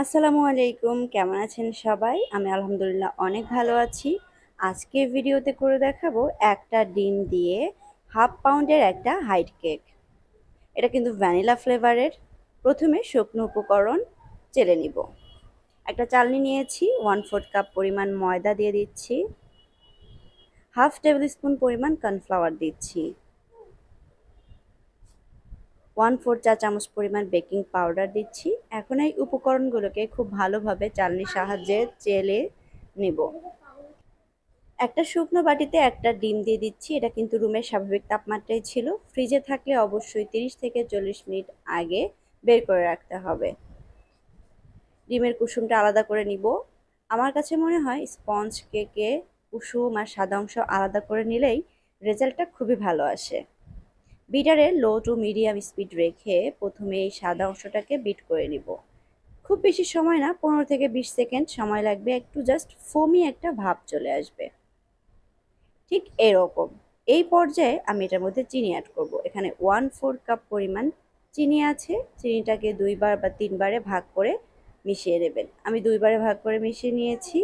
আসসালামু আলাইকুম, কেমন আছেন সবাই? আমি আলহামদুলিল্লাহ অনেক ভালো আছি। আজকে ভিডিওতে করে দেখাবো একটা ডিম দিয়ে হাফ পাউন্ডের একটা হাইট কেক। এটা কিন্তু ভ্যানিলা ফ্লেভারের। প্রথমে শুকনো উপকরণ চেলে নিব। একটা চালনি নিয়েছি, 1/4 কাপ পরিমাণ ময়দা দিয়ে দিচ্ছি, হাফ টেবিল স্পুন পরিমাণ কর্নফ্লাওয়ার দিচ্ছি, 1/4 চা চামচ পরিমাণ বেকিং পাউডার দিচ্ছি। এখন এই উপকরণগুলোকে খুব ভালোভাবে চালনির সাহায্যে চেলে নিব। একটা শুকনো বাটিতে একটা ডিম দিয়ে দিচ্ছি। এটা কিন্তু রুমের স্বাভাবিক তাপমাত্রায় ছিল। ফ্রিজে থাকলে অবশ্যই 30 থেকে 40 মিনিট আগে বের করে রাখতে হবে। ডিমের কুসুমটা আলাদা করে নিব। আমার কাছে মনে হয় স্পঞ্জ কেকে কুসুম আর সাদা অংশ আলাদা করে নিলেই রেজাল্টটা খুবই ভালো আসে। বিটারে লো টু মিডিয়াম স্পিড রেখে প্রথমে এই সাদা অংশটাকে বিট করে নিব। খুব বেশি সময় না, 15 থেকে 20 সেকেন্ড সময় লাগবে, একটু জাস্ট ফোমি একটা ভাব চলে আসবে। ঠিক এরকম। এই পর্যায়ে আমি এটার মধ্যে চিনি অ্যাড করব। এখানে 1/4 কাপ পরিমাণ চিনি আছে। চিনিটাকে 2 বার বা 3 বারে ভাগ করে মিশিয়ে নেবেন। আমি 2 বারে ভাগ করে মিশিয়ে নিয়েছি।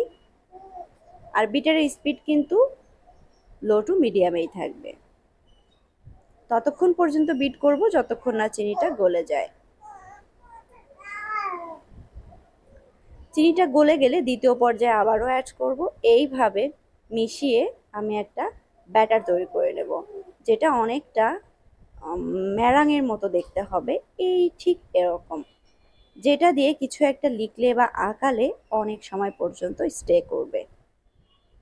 আর বিটারের স্পিড কিন্তু লো টু মিডিয়ামেই থাকবে। ততক্ষণ পর্যন্ত বিট করব যতক্ষণ না চিনিটা গলে যায়। চিনিটা গলে গেলে দ্বিতীয় পর্যায়ে আবারও অ্যাড করব। এইভাবে মিশিয়ে আমি একটা ব্যাটার তৈরি করে নেব, যেটা অনেকটা ম্যারাঙের মতো দেখতে হবে। এই ঠিক এরকম, যেটা দিয়ে কিছু একটা লিখলে বা আঁকালে অনেক সময় পর্যন্ত স্টে করবে।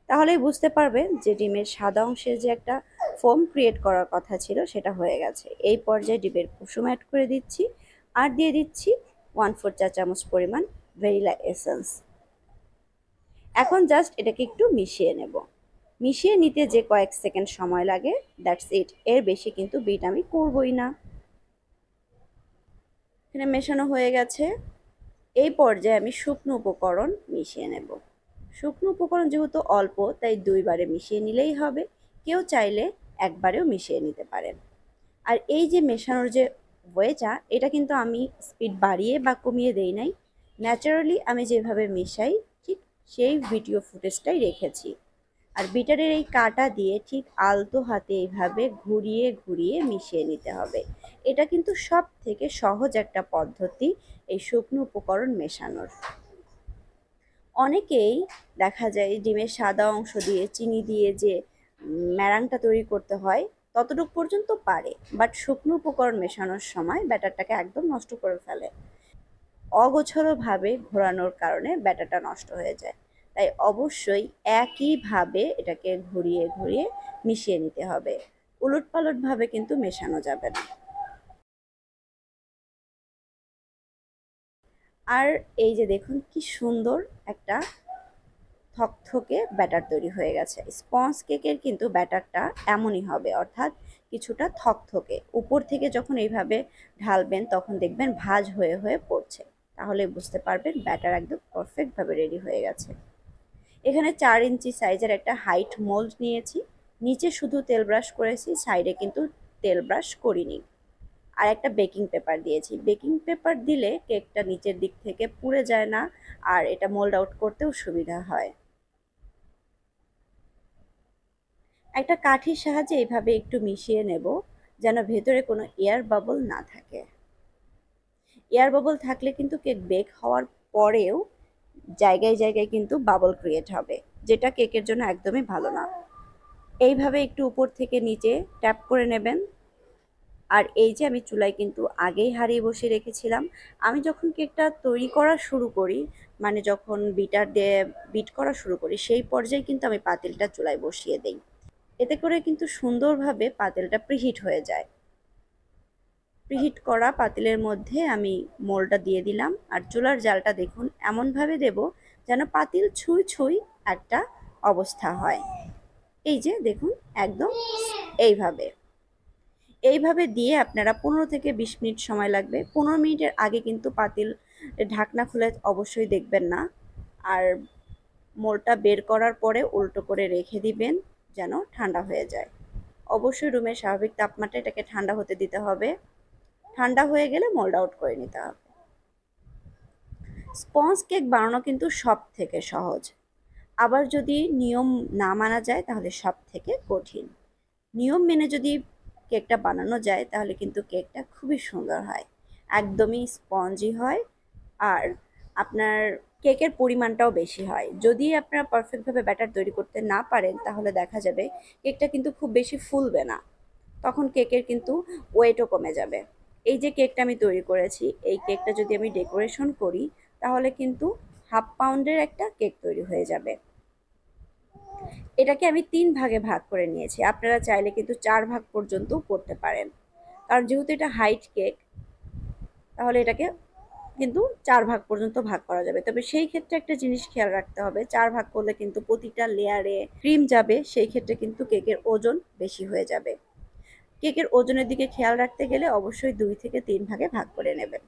তাহলেই বুঝতে পারবেন যে ডিমের সাদা অংশে যে একটা ফোম ক্রিয়েট করার কথা ছিল সেটা হয়ে গেছে। এই পর্যায়ে ডিমের কুসুম অ্যাড করে দিচ্ছি, আর দিয়ে দিচ্ছি 1/4 চা চামচ পরিমাণ ভ্যানিলা এসেন্স। এখন জাস্ট এটাকে একটু মিশিয়ে নেব। মিশিয়ে নিতে যে কয়েক সেকেন্ড সময় লাগে, দ্যাটস ইট। এর বেশি কিন্তু বিট আমি করবই না। এখানে মেশানো হয়ে গেছে। এই পর্যায়ে আমি শুকনো উপকরণ মিশিয়ে নেব। শুকনো উপকরণ যেহেতু অল্প, তাই 2 বারে মিশিয়ে নিলেই হবে। কেউ চাইলে একবারেও মিশিয়ে নিতে পারেন। আর এই যে মেশানোর যে ওয়েটা, এটা কিন্তু আমি স্পিড বাড়িয়ে বা কমিয়ে দেই নাই। ন্যাচারালি আমি যেভাবে মেশাই ঠিক সেই ভিডিও ফুটেজটাই রেখেছি। আর বিটারের এই কাঁটা দিয়ে ঠিক আলতো হাতে এইভাবে ঘুরিয়ে ঘুরিয়ে মিশিয়ে নিতে হবে। এটা কিন্তু সব থেকে সহজ একটা পদ্ধতি এই শুকনো উপকরণ মেশানোর। অনেকেই দেখা যায় ডিমের সাদা অংশ দিয়ে চিনি দিয়ে যে ম্যারাংটা তৈরি করতে হয় ততটুকু পর্যন্ত পারে, বাট শুকনো উপকরণ মেশানোর সময় ব্যাটারটাকে একদম নষ্ট করে ফেলে। অগোছালোভাবে ঘোরানোর কারণে ব্যাটারটা নষ্ট হয়ে যায়। তাই অবশ্যই একইভাবে এটাকে ঘুরিয়ে ঘুরিয়ে মিশিয়ে নিতে হবে। উলটপালটভাবে কিন্তু মেশানো যাবে না। আর এই যে দেখুন কি সুন্দর একটা থকথকে ব্যাটার তৈরি হয়ে গেছে। স্পঞ্জ কেকের কিন্তু ব্যাটারটা এমনই হবে, অর্থাৎ কিছুটা থকথকে। উপর থেকে যখন এইভাবে ঢালবেন তখন দেখবেন ভাঁজ হয়ে হয়ে পড়ছে। তাহলে বুঝতে পারবেন ব্যাটার একদম পারফেক্টভাবে রেডি হয়ে গেছে। এখানে 4 ইঞ্চি সাইজের একটা হাইট মোল্ড নিয়েছি। নিচে শুধু তেল ব্রাশ করেছি, সাইডে কিন্তু তেল ব্রাশ করিনি। আর একটা বেকিং পেপার দিয়েছি। বেকিং পেপার দিলে কেকটা নিচের দিক থেকে পুড়ে যায় না, আর এটা মোল্ড আউট করতেও সুবিধা হয়। একটা কাঠির সাহায্যে এইভাবে একটু মিশিয়ে নেব, যেন ভেতরে কোনো এয়ার বাবল না থাকে। এয়ার বাবল থাকলে কিন্তু কেক বেক হওয়ার পরেও জায়গায় জায়গায় কিন্তু বাবল ক্রিয়েট হবে, যেটা কেকের জন্য একদমই ভালো না। এইভাবে একটু উপর থেকে নিচে ট্যাপ করে নেবেন। আর এই যে আমি চুলায় কিন্তু আগেই হাঁড়ি বসিয়ে রেখেছিলাম। আমি যখন কেকটা তৈরি করা শুরু করি, মানে যখন বিটার দিয়ে বিট করা শুরু করি, সেই পর্যায়ে কিন্তু আমি পাতিলটা চুলায় বসিয়ে দেই। এতে করে কিন্তু সুন্দরভাবে পাতিলটা প্রিহিট হয়ে যায়। প্রিহিট করা পাতিলের মধ্যে আমি মোলটা দিয়ে দিলাম। আর চুলার জালটা দেখুন এমনভাবে দেব যেন পাতিল ছুঁই ছুঁই একটা অবস্থা হয়। এই যে দেখুন একদম এইভাবে এইভাবে দিয়ে আপনারা 15 থেকে 20 মিনিট সময় লাগবে। 15 মিনিটের আগে কিন্তু পাতিল ঢাকনা খুলে অবশ্যই দেখবেন না। আর মোলটা বের করার পরে উল্টো করে রেখে দিবেন যেন ঠান্ডা হয়ে যায়। অবশ্যই রুমের স্বাভাবিক তাপমাত্রায় এটাকে ঠান্ডা হতে দিতে হবে। ঠান্ডা হয়ে গেলে মোল্ড আউট করে নিতে হবে। স্পঞ্জ কেক বানানো কিন্তু সব থেকে সহজ, আবার যদি নিয়ম না মানা যায় তাহলে সব থেকে কঠিন। নিয়ম মেনে যদি কেকটা বানানো যায় তাহলে কিন্তু কেকটা খুবই সুন্দর হয়, একদমই স্পঞ্জি হয়। আর আপনার কেকের পরিমাণটাও বেশি হয়। যদি আপনারা পারফেক্টভাবে ব্যাটার তৈরি করতে না পারেন তাহলে দেখা যাবে কেকটা কিন্তু খুব বেশি ফুলবে না, তখন কেকের কিন্তু ওয়েটও কমে যাবে। এই যে কেকটা আমি তৈরি করেছি, এই কেকটা যদি আমি ডেকোরেশন করি তাহলে কিন্তু 1/2 পাউন্ডের একটা কেক তৈরি হয়ে যাবে। এটাকে আমি 3 ভাগে ভাগ করে নিয়েছি, আপনারা চাইলে কিন্তু 4 ভাগ পর্যন্ত করতে পারেন, কারণ যেহেতু এটা হাইট কেক তাহলে এটাকে কিন্তু 4 ভাগ পর্যন্ত ভাগ করা যাবে। তবে সেই ক্ষেত্রে একটা জিনিস খেয়াল রাখতে হবে, 4 ভাগ করলে কিন্তু প্রতিটা লেয়ারে ক্রিম যাবে, সেই ক্ষেত্রে কিন্তু কেকের ওজন বেশি হয়ে যাবে। কেকের ওজনের দিকে খেয়াল রাখতে গেলে অবশ্যই 2 থেকে 3 ভাগে ভাগ করে নেবেন।